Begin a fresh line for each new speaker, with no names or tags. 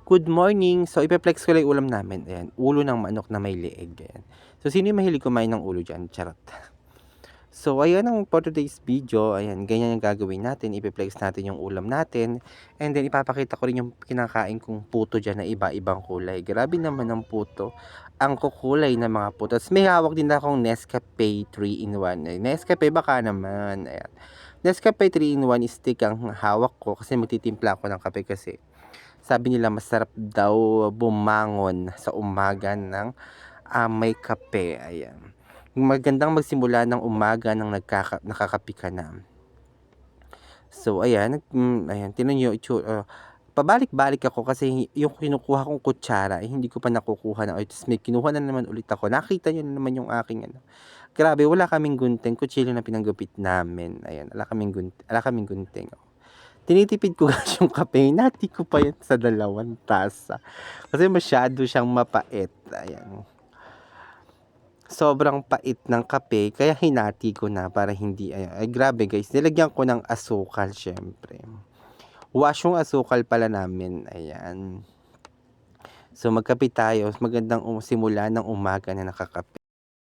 Good morning! So, ipe-flex ko lang yung ulam namin. Ayan, ulo ng manok na may leeg. Ayan. So, sino yung mahilig kumain ng ulo dyan? Charot. So, ayan ang for today's video. Ayan, ganyan yung gagawin natin. Ipe-flex natin yung ulam natin. And then, ipapakita ko rin yung kinakain kong puto dyan na iba-ibang kulay. Grabe naman ang puto. Ang kukulay ng mga puto. Tapos, may hawak din akong Nescafe 3-in-1. Nescafe, baka naman. Ayan. Nescafe 3-in-1 stick ang hawak ko kasi magtitimpla ako ng kape kasi sabi nila masarap daw bumangon sa umaga ng may kape. Ayan. Magandang magsimula ng umaga ng nakakape ka na. So, ayan. Ayan. Tinan nyo, pabalik-balik ako kasi yung kinukuha kong kutsara, hindi ko pa nakukuha na. Tapos may kinuha na naman ulit ako. Nakita nyo na naman yung aking ano. Grabe, wala kaming gunting. Kutsilyo na pinanggupit namin. Ayan, wala kaming gunting. Tinitipid ko guys yung kape, hinati ko pa yan sa 2 tasa. Kasi masyado siyang mapait. Ayan. Sobrang pait ng kape, kaya hinati ko na para hindi, ayan. Ay, grabe guys, nilagyan ko ng asukal syempre. Wash yung asukal pala namin, ayan. So magkape tayo, magandang simula ng umaga na nakakape.